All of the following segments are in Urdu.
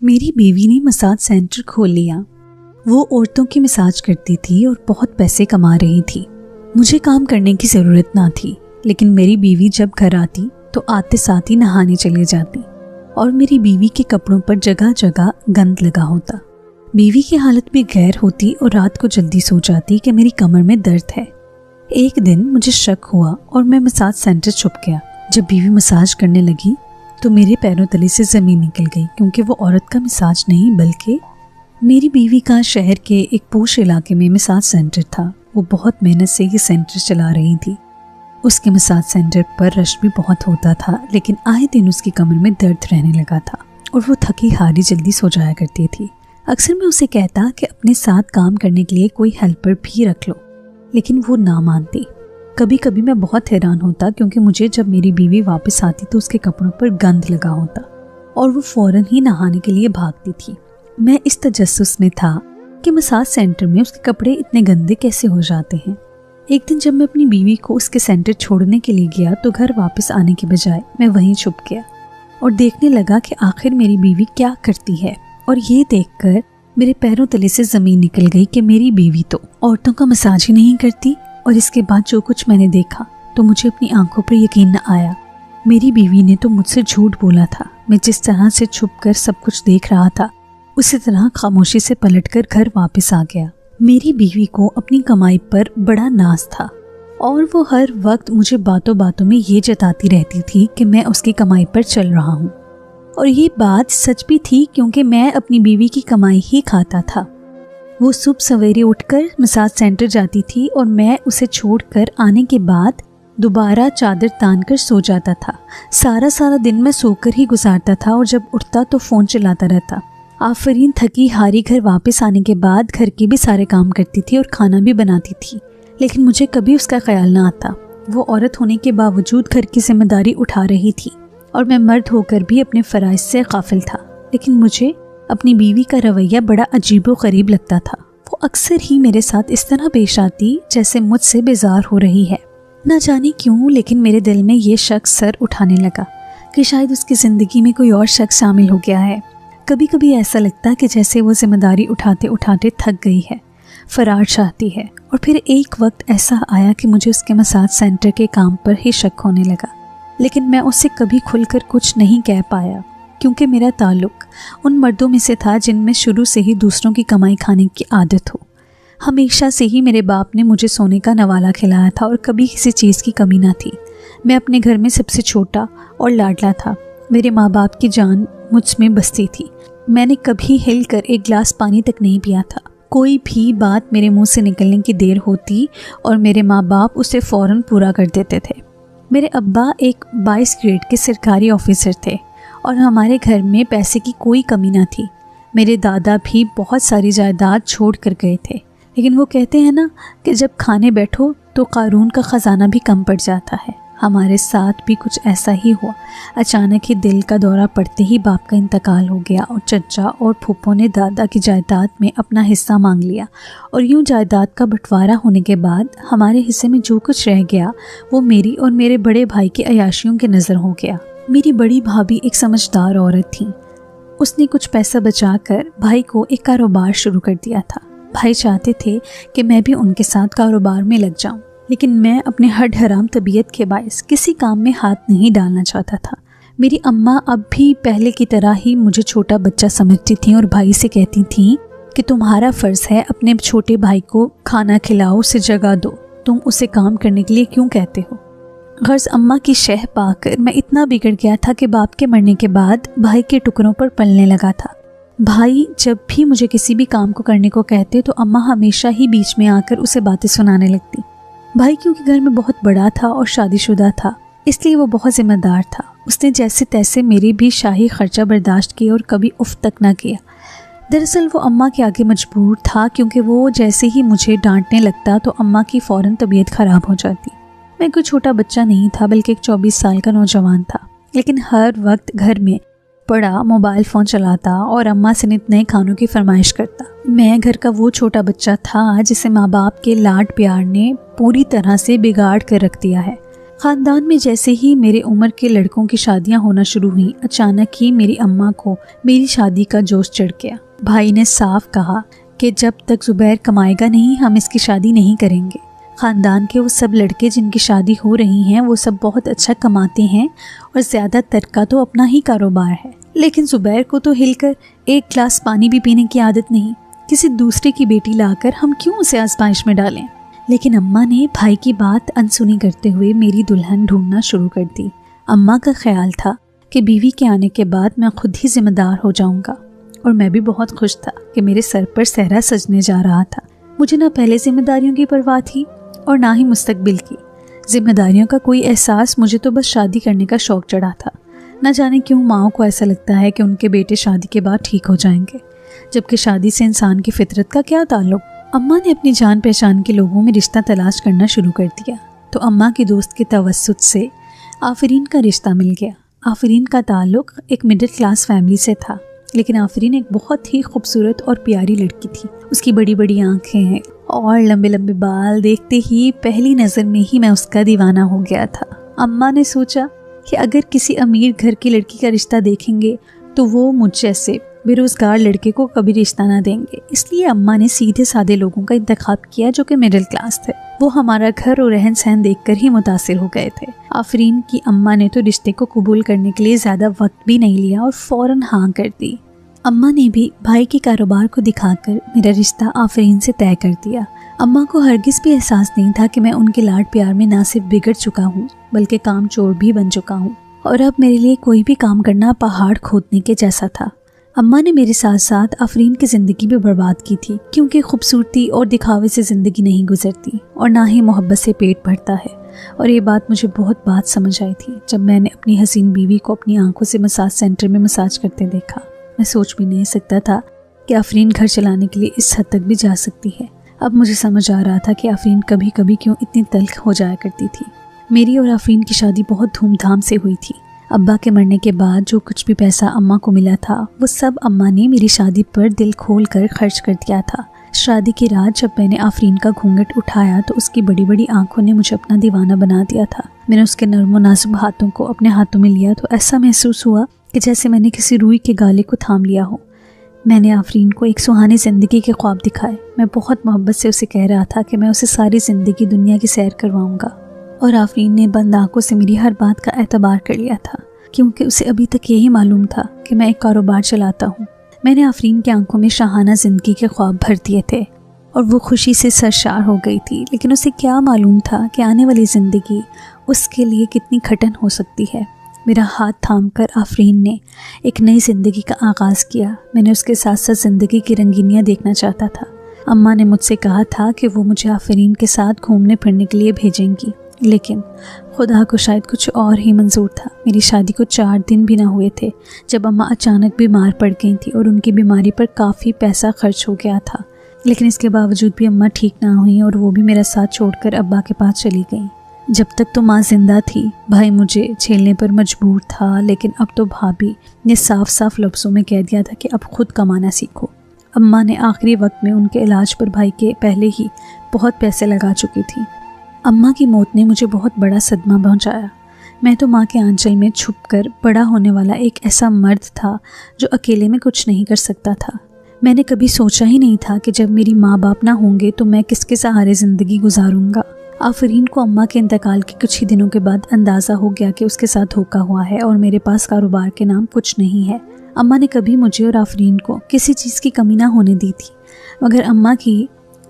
میری بیوی نے مساج سینٹر کھول لیا۔ وہ عورتوں کی مساج کرتی تھی اور بہت پیسے کما رہی تھی۔ مجھے کام کرنے کی ضرورت نہ تھی، لیکن میری بیوی جب گھر آتی تو آتے ساتھ ہی نہانے چلے جاتی اور میری بیوی کے کپڑوں پر جگہ جگہ گند لگا ہوتا۔ بیوی کی حالت بھی غیر ہوتی اور رات کو جلدی سو جاتی کہ میری کمر میں درد ہے۔ ایک دن مجھے شک ہوا اور میں مساج سینٹر چھپ گیا۔ جب بیوی مساج کرنے لگی تو میرے پیروں تلے سے زمین نکل گئی، کیونکہ وہ عورت کا مساج نہیں بلکہ میری بیوی کا شہر کے ایک پوش علاقے میں مساج سینٹر تھا۔ وہ بہت محنت سے یہ سینٹر چلا رہی تھی۔ اس کے مساج سینٹر پر رش بھی بہت ہوتا تھا، لیکن آئے دن اس کی کمر میں درد رہنے لگا تھا اور وہ تھکی ہاری جلدی سو جایا کرتی تھی۔ اکثر میں اسے کہتا کہ اپنے ساتھ کام کرنے کے لیے کوئی ہیلپر بھی رکھ لو، لیکن وہ نہ مانتی۔ کبھی کبھی میں بہت حیران ہوتا، کیونکہ مجھے جب میری بیوی واپس آتی تو اس کے کپڑوں پر گند لگا ہوتا اور وہ فوراً ہی نہانے کے لیے بھاگتی تھی۔ میں اس تجسس میں تھا کہ مساج سینٹر میں اس کے کپڑے اتنے گندے کیسے ہو جاتے ہیں۔ ایک دن جب میں اپنی بیوی کو اس کے سینٹر چھوڑنے کے لیے گیا تو گھر واپس آنے کے بجائے میں وہیں چھپ گیا اور دیکھنے لگا کہ آخر میری بیوی کیا کرتی ہے، اور یہ دیکھ کر میرے پیروں تلے سے زمین نکل گئی کہ میری بیوی تو عورتوں کا مساج ہی نہیں کرتی۔ اور اس کے بعد جو کچھ میں نے دیکھا تو مجھے اپنی آنکھوں پر یقین نہ آیا۔ میری بیوی نے تو مجھ سے جھوٹ بولا تھا۔ میں جس طرح سے چھپ کر سب کچھ دیکھ رہا تھا اسی طرح خاموشی سے پلٹ کر گھر واپس آ گیا۔ میری بیوی کو اپنی کمائی پر بڑا ناز تھا اور وہ ہر وقت مجھے باتوں باتوں میں یہ جتاتی رہتی تھی کہ میں اس کی کمائی پر چل رہا ہوں، اور یہ بات سچ بھی تھی کیونکہ میں اپنی بیوی کی کمائی ہی کھاتا تھا۔ وہ صبح سویرے اٹھ کر مساج سینٹر جاتی تھی اور میں اسے چھوڑ کر آنے کے بعد دوبارہ چادر تان کر سو جاتا تھا۔ سارا دن میں سو کر ہی گزارتا تھا اور جب اٹھتا تو فون چلاتا رہتا۔ آفرین تھکی ہاری گھر واپس آنے کے بعد گھر کے بھی سارے کام کرتی تھی اور کھانا بھی بناتی تھی، لیکن مجھے کبھی اس کا خیال نہ آتا۔ وہ عورت ہونے کے باوجود گھر کی ذمہ داری اٹھا رہی تھی اور میں مرد ہو کر بھی اپنے فرائض سے غافل تھا، لیکن مجھے اپنی بیوی کا رویہ بڑا عجیب و غریب لگتا تھا۔ وہ اکثر ہی میرے ساتھ اس طرح پیش آتی جیسے مجھ سے بیزار ہو رہی ہے۔ نہ جانے کیوں، لیکن میرے دل میں یہ شک سر اٹھانے لگا کہ شاید اس کی زندگی میں کوئی اور شخص شامل ہو گیا ہے۔ کبھی کبھی ایسا لگتا کہ جیسے وہ ذمہ داری اٹھاتے اٹھاتے تھک گئی ہے، فرار چاہتی ہے۔ اور پھر ایک وقت ایسا آیا کہ مجھے اس کے مساج سینٹر کے کام پر ہی شک ہونے لگا، لیکن میں اس سے کبھی کھل کر کچھ نہیں کہہ پایا، کیونکہ میرا تعلق ان مردوں میں سے تھا جن میں شروع سے ہی دوسروں کی کمائی کھانے کی عادت ہو۔ ہمیشہ سے ہی میرے باپ نے مجھے سونے کا نوالا کھلایا تھا اور کبھی کسی چیز کی کمی نہ تھی۔ میں اپنے گھر میں سب سے چھوٹا اور لاڈلا تھا۔ میرے ماں باپ کی جان مجھ میں بستی تھی۔ میں نے کبھی ہل کر ایک گلاس پانی تک نہیں پیا تھا۔ کوئی بھی بات میرے منہ سے نکلنے کی دیر ہوتی اور میرے ماں باپ اسے فوراً پورا کر دیتے تھے۔ میرے ابا ایک 22 گریڈ کے سرکاری آفیسر تھے اور ہمارے گھر میں پیسے کی کوئی کمی نہ تھی۔ میرے دادا بھی بہت ساری جائیداد چھوڑ کر گئے تھے، لیکن وہ کہتے ہیں نا کہ جب کھانے بیٹھو تو قارون کا خزانہ بھی کم پڑ جاتا ہے۔ ہمارے ساتھ بھی کچھ ایسا ہی ہوا۔ اچانک ہی دل کا دورہ پڑتے ہی باپ کا انتقال ہو گیا اور چچا اور پھوپھوں نے دادا کی جائیداد میں اپنا حصہ مانگ لیا، اور یوں جائیداد کا بٹوارہ ہونے کے بعد ہمارے حصے میں جو کچھ رہ گیا وہ میری اور میرے بڑے بھائی کے عیاشیوں کے نظر ہو گیا۔ میری بڑی بھابھی ایک سمجھدار عورت تھی۔ اس نے کچھ پیسہ بچا کر بھائی کو ایک کاروبار شروع کر دیا تھا۔ بھائی چاہتے تھے کہ میں بھی ان کے ساتھ کاروبار میں لگ جاؤں، لیکن میں اپنے ہڈ حرام طبیعت کے باعث کسی کام میں ہاتھ نہیں ڈالنا چاہتا تھا۔ میری اماں اب بھی پہلے کی طرح ہی مجھے چھوٹا بچہ سمجھتی تھیں اور بھائی سے کہتی تھیں کہ تمہارا فرض ہے اپنے چھوٹے بھائی کو کھانا کھلاؤ، اسے جگہ دو، تم اسے کام کرنے کے لیے کیوں کہتے ہو؟ غرض اماں کی شہ پا کر میں اتنا بگڑ گیا تھا کہ باپ کے مرنے کے بعد بھائی کے ٹکڑوں پر پلنے لگا تھا۔ بھائی جب بھی مجھے کسی بھی کام کو کرنے کو کہتے تو اماں ہمیشہ ہی بیچ میں آ کر اسے باتیں سنانے لگتی۔ بھائی کیونکہ گھر میں بہت بڑا تھا اور شادی شدہ تھا، اس لیے وہ بہت ذمہ دار تھا۔ اس نے جیسے تیسے میری بھی شاہی خرچہ برداشت کیا اور کبھی اف تک نہ کیا۔ دراصل وہ اماں کے آگے مجبور تھا، کیونکہ وہ جیسے ہی مجھے ڈانٹنے لگتا تو اماں کی فوراً طبیعت خراب ہو جاتی۔ میں کوئی چھوٹا بچہ نہیں تھا بلکہ ایک 24 سال کا نوجوان تھا، لیکن ہر وقت گھر میں پڑا موبائل فون چلاتا اور اماں سے نت نئے کھانوں کی فرمائش کرتا۔ میں گھر کا وہ چھوٹا بچہ تھا جسے ماں باپ کے لاڈ پیار نے پوری طرح سے بگاڑ کر رکھ دیا ہے۔ خاندان میں جیسے ہی میرے عمر کے لڑکوں کی شادیاں ہونا شروع ہوئیں، اچانک ہی میری اماں کو میری شادی کا جوش چڑھ گیا۔ بھائی نے صاف کہا کہ جب تک زبیر کمائے گا نہیں ہم اس کی شادی نہیں کریں گے۔ خاندان کے وہ سب لڑکے جن کی شادی ہو رہی ہیں وہ سب بہت اچھا کماتے ہیں اور زیادہ تر کا تو اپنا ہی کاروبار ہے، لیکن زبیر کو تو ہل کر ایک گلاس پانی بھی پینے کی عادت نہیں۔ کسی دوسرے کی بیٹی لا کر ہم کیوں اسے آزمائش میں ڈالیں؟ لیکن اماں نے بھائی کی بات انسنی کرتے ہوئے میری دلہن ڈھونڈنا شروع کر دی۔ اماں کا خیال تھا کہ بیوی کے آنے کے بعد میں خود ہی ذمہ دار ہو جاؤں گا، اور میں بھی بہت خوش تھا کہ میرے سر پر صحرا سجنے جا رہا تھا۔ مجھے نہ پہلے ذمہ داریوں کی پرواہ تھی اور نہ ہی مستقبل کی۔ ذمہ داریوں کا کوئی احساس مجھے تو بس شادی کرنے کا شوق چڑھا تھا۔ نہ جانے کیوں ماؤں کو ایسا لگتا ہے کہ ان کے بیٹے شادی کے بعد ٹھیک ہو جائیں گے، جبکہ شادی سے انسان کی فطرت کا کیا تعلق۔ اماں نے اپنی جان پہچان کے لوگوں میں رشتہ تلاش کرنا شروع کر دیا، تو اماں کی دوست کے توسط سے آفرین کا رشتہ مل گیا۔ آفرین کا تعلق ایک مڈل کلاس فیملی سے تھا، لیکن آفرین ایک بہت ہی خوبصورت اور پیاری لڑکی تھی۔ اس کی بڑی بڑی آنکھیں اور لمبے لمبے بال دیکھتے ہی پہلی نظر میں ہی میں اس کا دیوانہ ہو گیا تھا۔ اماں نے سوچا کہ اگر کسی امیر گھر کی لڑکی کا رشتہ دیکھیں گے تو وہ مجھ جیسے بے روزگار لڑکے کو کبھی رشتہ نہ دیں گے، اس لیے اماں نے سیدھے سادے لوگوں کا انتخاب کیا جو کہ مڈل کلاس تھے۔ وہ ہمارا گھر اور رہن سہن دیکھ کر ہی متاثر ہو گئے تھے۔ آفرین کی اماں نے تو رشتے کو قبول کرنے کے لیے زیادہ وقت بھی نہیں لیا اور فوراً ہاں کر دی۔ اماں نے بھی بھائی کے کاروبار کو دکھا کر میرا رشتہ آفرین سے طے کر دیا۔ اماں کو ہرگز بھی احساس نہیں تھا کہ میں ان کے لاڈ پیار میں نہ صرف بگڑ چکا ہوں بلکہ کام چور بھی بن چکا ہوں، اور اب میرے لیے کوئی بھی کام کرنا پہاڑ کھودنے کے جیسا تھا۔ اماں نے میرے ساتھ ساتھ آفرین کی زندگی بھی برباد کی تھی، کیونکہ خوبصورتی اور دکھاوے سے زندگی نہیں گزرتی اور نہ ہی محبت سے پیٹ بھرتا ہے، اور یہ بات مجھے بہت بات سمجھ آئی تھی جب میں نے اپنی حسین بیوی کو اپنی آنکھوں سے مساج سینٹر میں مساج کرتے دیکھا۔ میں سوچ بھی نہیں سکتا تھا کہ آفرین گھر چلانے کے لیے اس حد تک بھی جا سکتی ہے۔ اب مجھے سمجھ آ رہا تھا کہ آفرین کبھی کبھی کیوں اتنی تلخ ہو جایا کرتی تھی۔ میری اور آفرین کی شادی بہت دھوم دھام سے ہوئی تھی۔ ابا کے مرنے کے بعد جو کچھ بھی پیسہ اماں کو ملا تھا وہ سب اماں نے میری شادی پر دل کھول کر خرچ کر دیا تھا۔ شادی کی رات جب میں نے آفرین کا گھونگھٹ اٹھایا تو اس کی بڑی بڑی آنکھوں نے مجھے اپنا دیوانہ بنا دیا تھا۔ میں نے اس کے نرم و نازک ہاتھوں کو اپنے ہاتھوں میں لیا تو ایسا محسوس ہوا کہ جیسے میں نے کسی روئی کے گالے کو تھام لیا ہو۔ میں نے آفرین کو ایک سہانی زندگی کے خواب دکھائے۔ میں بہت محبت سے اسے کہہ رہا تھا کہ میں اسے ساری زندگی دنیا کی سیر کرواؤں گا، اور آفرین نے بند آنکھوں سے میری ہر بات کا اعتبار کر لیا تھا، کیونکہ اسے ابھی تک یہی معلوم تھا کہ میں ایک کاروبار چلاتا ہوں۔ میں نے آفرین کی آنکھوں میں شاہانہ زندگی کے خواب بھر دیے تھے اور وہ خوشی سے سرشار ہو گئی تھی، لیکن اسے کیا معلوم تھا کہ آنے والی زندگی اس کے لیے کتنی کھٹن ہو سکتی ہے۔ میرا ہاتھ تھام کر آفرین نے ایک نئی زندگی کا آغاز کیا۔ میں نے اس کے ساتھ ساتھ زندگی کی رنگینیاں دیکھنا چاہتا تھا۔ اماں نے مجھ سے کہا تھا کہ وہ مجھے آفرین کے ساتھ گھومنے پھرنے کے لیے بھیجیں گی، لیکن خدا کو شاید کچھ اور ہی منظور تھا۔ میری شادی کو 4 دن بھی نہ ہوئے تھے جب اماں اچانک بیمار پڑ گئی تھی اور ان کی بیماری پر کافی پیسہ خرچ ہو گیا تھا، لیکن اس کے باوجود بھی اماں ٹھیک نہ ہوئیں اور وہ بھی میرا ساتھ چھوڑ کر ابا کے پاس چلی گئیں۔ جب تک تو ماں زندہ تھی بھائی مجھے جھیلنے پر مجبور تھا، لیکن اب تو بھابھی نے صاف صاف لفظوں میں کہہ دیا تھا کہ اب خود کمانا سیکھو۔ اماں نے آخری وقت میں ان کے علاج پر بھائی کے پہلے ہی بہت پیسے لگا چکی تھی۔ اماں کی موت نے مجھے بہت بڑا صدمہ پہنچایا۔ میں تو ماں کے آنچل میں چھپ کر بڑا ہونے والا ایک ایسا مرد تھا جو اکیلے میں کچھ نہیں کر سکتا تھا۔ میں نے کبھی سوچا ہی نہیں تھا کہ جب میری ماں باپ نہ ہوں گے تو میں کس کے سہارے زندگی گزاروں گا۔ آفرین کو اماں کے انتقال کے کچھ ہی دنوں کے بعد اندازہ ہو گیا کہ اس کے ساتھ دھوکہ ہوا ہے اور میرے پاس کاروبار کے نام کچھ نہیں ہے۔ اماں نے کبھی مجھے اور آفرین کو کسی چیز کی کمی نہ ہونے دی تھی، مگر اماں کی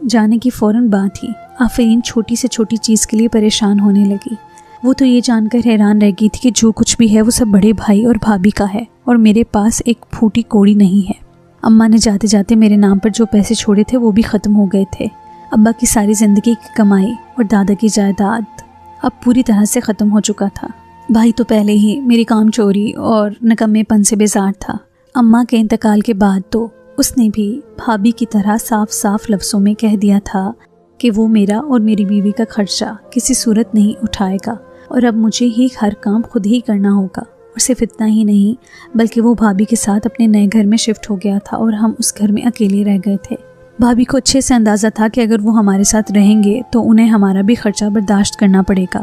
جانے کی فوراً بعد ہی آفرین چھوٹی سے چھوٹی چیز کے لیے پریشان ہونے لگی۔ وہ تو یہ جان کر حیران رہ گئی تھی کہ جو کچھ بھی ہے وہ سب بڑے بھائی اور بھابھی کا ہے اور میرے پاس ایک پھوٹی کوڑی نہیں ہے۔ اماں نے جاتے جاتے میرے نام پر جو پیسے چھوڑے تھے وہ بھی ختم ہو گئے تھے۔ ابا کی ساری زندگی کی کمائی اور دادا کی جائیداد اب پوری طرح سے ختم ہو چکا تھا۔ بھائی تو پہلے ہی میری کام چوری اور نکمے پن سے بیزار تھا۔ اماں کے انتقال کے بعد تو اس نے بھی بھابھی کی طرح صاف صاف لفظوں میں کہہ دیا تھا کہ وہ میرا اور میری بیوی کا خرچہ کسی صورت نہیں اٹھائے گا اور اب مجھے ہی ہر کام خود ہی کرنا ہوگا۔ اور صرف اتنا ہی نہیں بلکہ وہ بھابھی کے ساتھ اپنے نئے گھر میں شفٹ ہو گیا تھا اور ہم اس گھر میں اکیلے رہ گئے تھے۔ بھابھی کو اچھے سے اندازہ تھا کہ اگر وہ ہمارے ساتھ رہیں گے تو انہیں ہمارا بھی خرچہ برداشت کرنا پڑے گا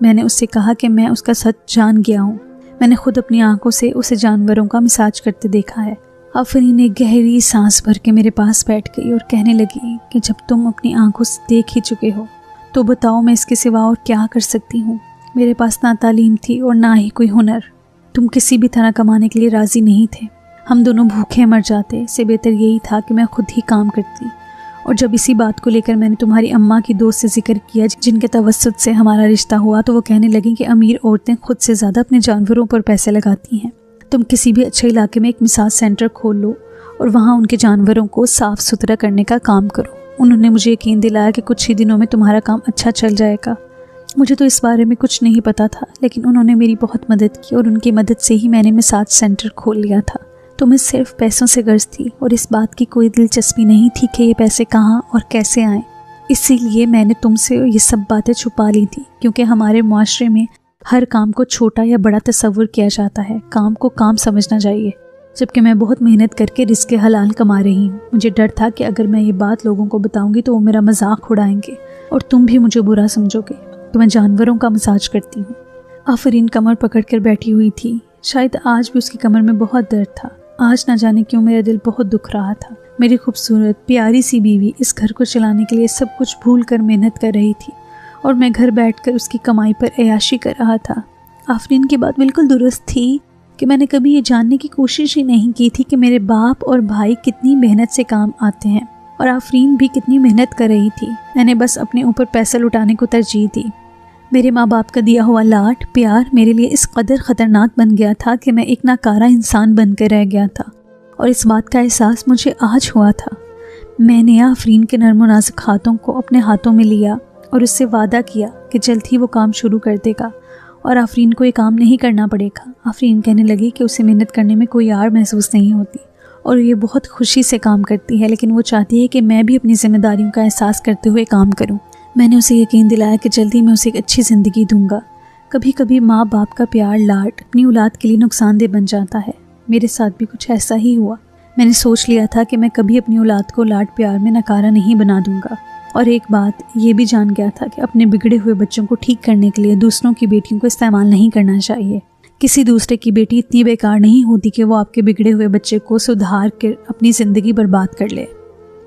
میں نے اس سے کہا کہ میں اس کا سچ جان گیا ہوں، میں نے خود اپنی آنکھوں سے اسے جانوروں کا مساج کرتے دیکھا ہے۔ آفرین نے گہری سانس بھر کے میرے پاس بیٹھ گئی اور کہنے لگی کہ جب تم اپنی آنکھوں سے دیکھ ہی چکے ہو تو بتاؤ میں اس کے سوا اور کیا کر سکتی ہوں؟ میرے پاس نہ تعلیم تھی اور نہ ہی کوئی ہنر، تم کسی بھی طرح کمانے کے لیے راضی نہیں تھے، ہم دونوں بھوکے مر جاتے، اس سے بہتر یہی تھا کہ میں خود ہی کام کرتی۔ اور جب اسی بات کو لے کر میں نے تمہاری اماں کی دوست سے ذکر کیا جن کے توسط سے ہمارا رشتہ ہوا تو وہ کہنے لگیں کہ امیر عورتیں خود سے زیادہ اپنے جانوروں پر پیسے لگاتی ہیں، تم کسی بھی اچھے علاقے میں ایک مساج سینٹر کھول لو اور وہاں ان کے جانوروں کو صاف ستھرا کرنے کا کام کرو۔ انہوں نے مجھے یقین دلایا کہ کچھ ہی دنوں میں تمہارا کام اچھا چل جائے گا۔ مجھے تو اس بارے میں کچھ نہیں پتا تھا، لیکن انہوں نے میری بہت مدد کی اور ان کی مدد سے ہی میں نے مساج سینٹر کھول لیا تھا۔ تمہیں صرف پیسوں سے غرض تھی اور اس بات کی کوئی دلچسپی نہیں تھی کہ یہ پیسے کہاں اور کیسے آئیں، اسی لیے میں نے تم سے یہ سب باتیں چھپا لی تھی، کیونکہ ہمارے معاشرے میں ہر کام کو چھوٹا یا بڑا تصور کیا جاتا ہے، کام کو کام سمجھنا چاہیے، جبکہ میں بہت محنت کر کے رزق حلال کما رہی ہوں۔ مجھے ڈر تھا کہ اگر میں یہ بات لوگوں کو بتاؤں گی تو وہ میرا مذاق اڑائیں گے اور تم بھی مجھے برا سمجھو گے کہ میں جانوروں کا مساج کرتی ہوں۔ آفرین کمر پکڑ کر بیٹھی ہوئی تھی، شاید آج بھی اس کی کمر میں بہت درد تھا۔ آج نہ جانے کیوں میرا دل بہت دکھ رہا تھا۔ میری خوبصورت پیاری سی بیوی اس گھر کو چلانے کے لیے سب کچھ بھول کر محنت کر رہی تھی اور میں گھر بیٹھ کر اس کی کمائی پر عیاشی کر رہا تھا۔ آفرین کی بات بالکل درست تھی کہ میں نے کبھی یہ جاننے کی کوشش ہی نہیں کی تھی کہ میرے باپ اور بھائی کتنی محنت سے کام آتے ہیں اور آفرین بھی کتنی محنت کر رہی تھی۔ میں نے بس اپنے اوپر پیسہ لٹانے کو ترجیح دی۔ میرے ماں باپ کا دیا ہوا لاڈ پیار میرے لیے اس قدر خطرناک بن گیا تھا کہ میں ایک ناکارہ انسان بن کے رہ گیا تھا، اور اس بات کا احساس مجھے آج ہوا تھا۔ میں نے آفرین کے نرم و نازک ہاتھوں کو اپنے ہاتھوں میں لیا اور اس سے وعدہ کیا کہ جلد ہی وہ کام شروع کر دے گا اور آفرین کو یہ کام نہیں کرنا پڑے گا۔ آفرین کہنے لگی کہ اسے محنت کرنے میں کوئی آڑ محسوس نہیں ہوتی اور یہ بہت خوشی سے کام کرتی ہے، لیکن وہ چاہتی ہے کہ میں بھی اپنی ذمہ داریوں کا احساس کرتے ہوئے کام کروں۔ میں نے اسے یقین دلایا کہ جلدی میں اسے ایک اچھی زندگی دوں گا۔ کبھی کبھی ماں باپ کا پیار لاڈ اپنی اولاد کے لیے نقصان دہ بن جاتا ہے، میرے ساتھ بھی کچھ ایسا ہی ہوا۔ میں نے سوچ لیا تھا کہ میں کبھی اپنی اولاد کو لاڈ پیار میں ناکارہ نہیں بنا دوں گا، اور ایک بات یہ بھی جان گیا تھا کہ اپنے بگڑے ہوئے بچوں کو ٹھیک کرنے کے لیے دوسروں کی بیٹیوں کو استعمال نہیں کرنا چاہیے۔ کسی دوسرے کی بیٹی اتنی بیکار نہیں ہوتی کہ وہ آپ کے بگڑے ہوئے بچے کو سدھار کر اپنی زندگی برباد کر لے۔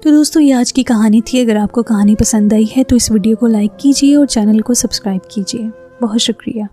تو دوستو یہ آج کی کہانی تھی۔ اگر آپ کو کہانی پسند آئی ہے تو اس ویڈیو کو لائک کیجیے اور چینل کو سبسکرائب کیجیے۔ بہت شکریہ۔